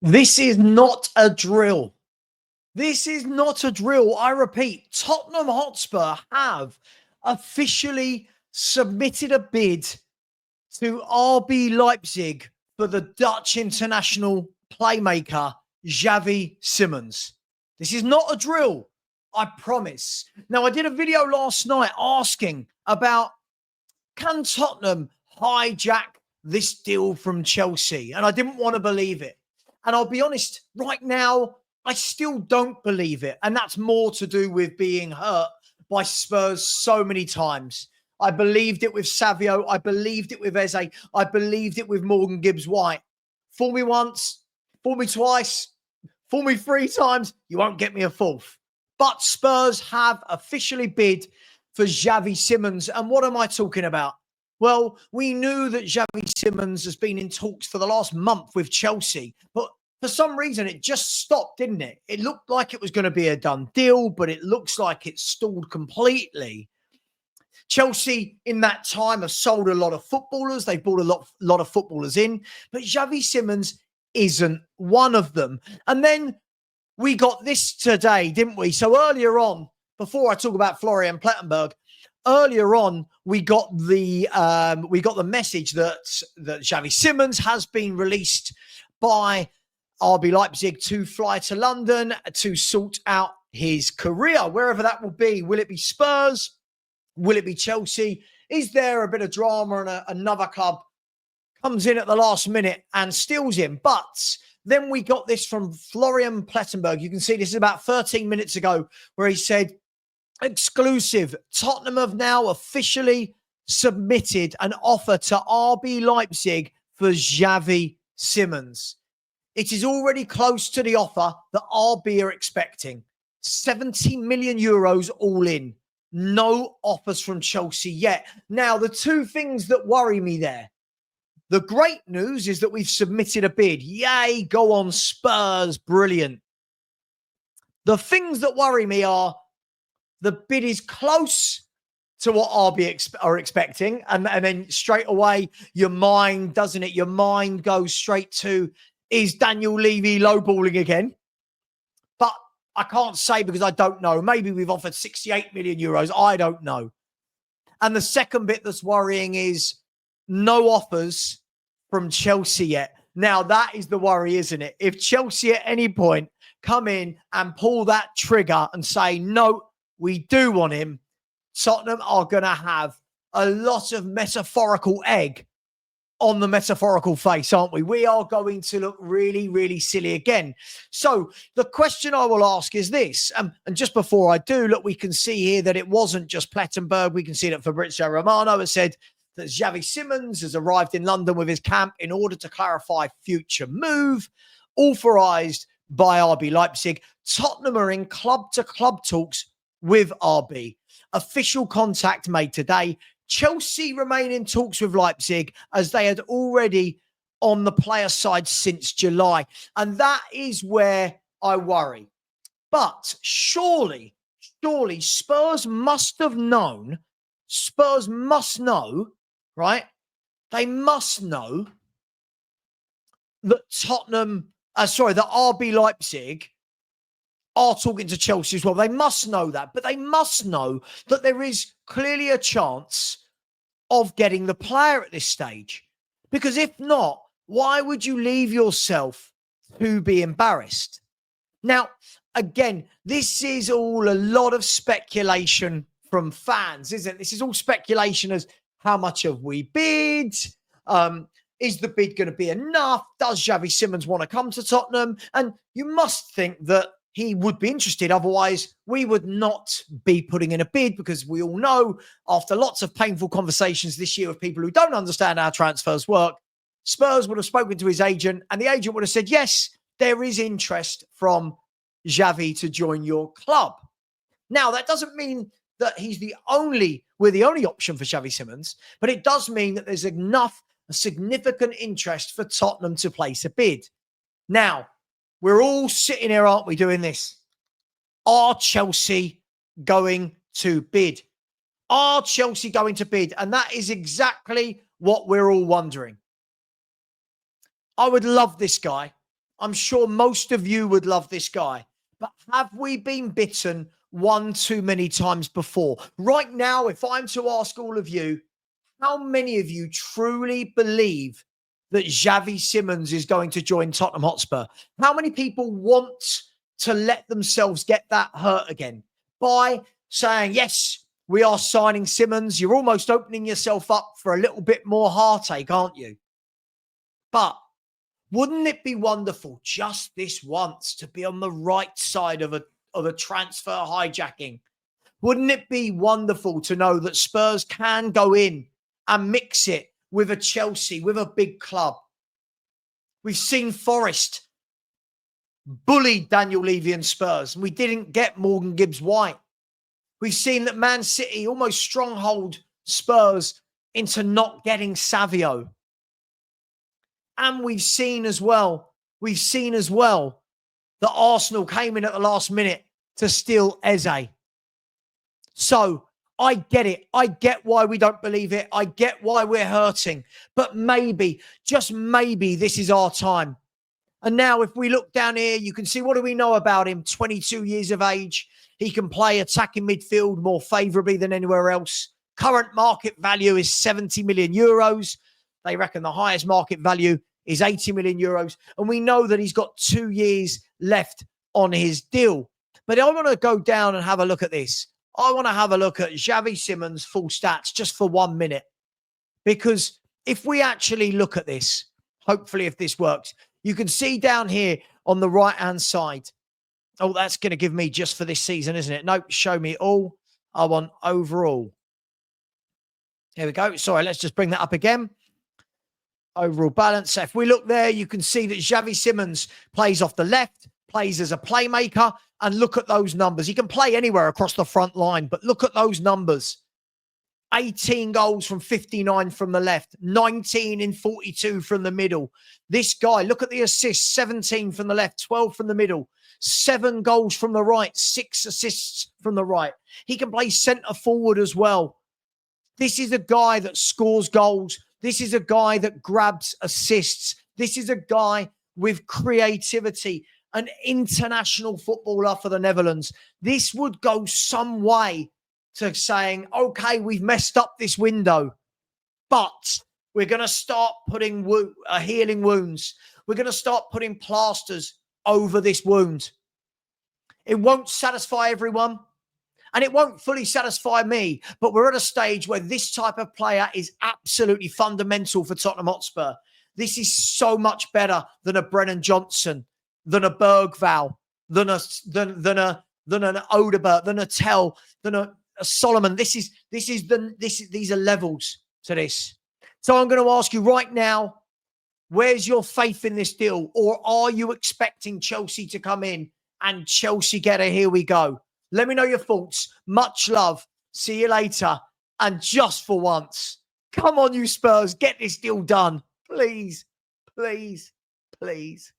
This is not a drill. This is not a drill. I repeat, Tottenham Hotspur have officially submitted a bid to RB Leipzig for the Dutch international playmaker, Xavi Simons. This is not a drill, I promise. Now, I did a video last night asking about, can Tottenham hijack this deal from Chelsea? And I didn't want to believe it. And I'll be honest, right now, I still don't believe it. And that's more to do with being hurt by Spurs so many times. I believed it with Savio. I believed it with Eze. I believed it with Morgan Gibbs-White. Fool me once, fool me twice, fool me three times, you won't get me a fourth. But Spurs have officially bid for Xavi Simons. And what am I talking about? Well, we knew that Xavi Simons has been in talks for the last month with Chelsea, but for some reason it just stopped, didn't it? It looked like it was going to be a done deal, but it looks like it's stalled completely. Chelsea in that time have sold a lot of footballers. They've brought a lot of footballers in, but Xavi Simons isn't one of them. And then we got this today, didn't we? So earlier on, before I talk about Florian Plettenberg, earlier on we got the message that Xavi Simons has been released by RB Leipzig to fly to London to sort out his career, wherever that will be. Will it be Spurs? Will it be Chelsea? Is there a bit of drama and another club comes in at the last minute and steals him? But then we got this from Florian Plettenberg. You can see this is about 13 minutes ago, where he said, exclusive, Tottenham have now officially submitted an offer to RB Leipzig for Xavi Simons. It is already close to the offer that RB are expecting. 70 million euros all in. No offers from Chelsea yet. Now, the two things that worry me there. The great news is that we've submitted a bid. Yay, go on Spurs. Brilliant. The things that worry me are the bid is close to what RB are expecting. And then straight away, your mind, doesn't it? Your mind goes straight to, is Daniel Levy lowballing again? But I can't say because I don't know. Maybe we've offered 68 million euros. I don't know. And the second bit that's worrying is no offers from Chelsea yet. Now, that is the worry, isn't it? If Chelsea at any point come in and pull that trigger and say, no, we do want him, Tottenham are going to have a lot of metaphorical egg on the metaphorical face, aren't we? We are going to look really, really silly again. So the question I will ask is this, and just before I do, look, we can see here that it wasn't just Plettenberg. We can see that Fabrizio Romano has said that Xavi Simons has arrived in London with his camp in order to clarify future move, authorised by RB Leipzig. Tottenham are in club-to-club talks with RB. Official contact made today. Chelsea remain in talks with Leipzig as they had already on the player side since July. And that is where I worry. But surely Spurs must have known, Spurs must know, right? They must know that that RB Leipzig are talking to Chelsea as well. They must know that, but they must know that there is clearly a chance of getting the player at this stage. Because if not, why would you leave yourself to be embarrassed? Now, again, this is all a lot of speculation from fans, isn't it? This is all speculation as how much have we bid? Is the bid going to be enough? Does Xavi Simons want to come to Tottenham? And you must think that he would be interested. Otherwise, we would not be putting in a bid, because we all know, after lots of painful conversations this year with people who don't understand how transfers work, Spurs would have spoken to his agent and the agent would have said, yes, there is interest from Xavi to join your club. Now, that doesn't mean that we're the only option for Xavi Simons, but it does mean that there's a significant interest for Tottenham to place a bid. Now, we're all sitting here, aren't we, doing this? Are Chelsea going to bid? Are Chelsea going to bid? And that is exactly what we're all wondering. I would love this guy. I'm sure most of you would love this guy. But have we been bitten one too many times before? Right now, if I'm to ask all of you, how many of you truly believe that Xavi Simons is going to join Tottenham Hotspur? How many people want to let themselves get that hurt again by saying, yes, we are signing Simons? You're almost opening yourself up for a little bit more heartache, aren't you? But wouldn't it be wonderful just this once to be on the right side of a transfer hijacking? Wouldn't it be wonderful to know that Spurs can go in and mix it with a Chelsea, with a big club? We've seen Forest bullied Daniel Levy and Spurs, and we didn't get Morgan Gibbs-White. We've seen that Man City almost stronghold Spurs into not getting Savio. And we've seen as well that Arsenal came in at the last minute to steal Eze. So I get it. I get why we don't believe it. I get why we're hurting. But maybe, just maybe, this is our time. And now if we look down here, you can see, what do we know about him? 22 years of age. He can play attacking midfield more favourably than anywhere else. Current market value is 70 million euros. They reckon the highest market value is 80 million euros. And we know that he's got 2 years left on his deal. But I want to go down and have a look at this. I want to have a look at Xavi Simons' full stats just for 1 minute. Because if we actually look at this, hopefully if this works, you can see down here on the right-hand side. Oh, that's going to give me just for this season, isn't it? Nope, show me all. I want overall. Here we go. Sorry, let's just bring that up again. Overall balance. So if we look there, you can see that Xavi Simons plays off the left, plays as a playmaker, and look at those numbers. He can play anywhere across the front line, but look at those numbers. 18 goals from 59 from the left, 19 in 42 from the middle. This guy, look at the assists, 17 from the left, 12 from the middle, 7 goals from the right, 6 assists from the right. He can play centre forward as well. This is a guy that scores goals. This is a guy that grabs assists. This is a guy with creativity, an international footballer for the Netherlands. This would go some way to saying, okay, we've messed up this window, but we're going to start putting healing wounds. We're going to start putting plasters over this wound. It won't satisfy everyone, and it won't fully satisfy me, but we're at a stage where this type of player is absolutely fundamental for Tottenham Hotspur. This is so much better than a Brennan Johnson, than a Bergvall, than an Odegaard, than a Tell, than a Solomon. These are levels to this. So I'm going to ask you right now, where's your faith in this deal? Or are you expecting Chelsea to come in and Chelsea get a here we go? Let me know your thoughts. Much love. See you later. And just for once, come on, you Spurs, get this deal done. Please, please, please.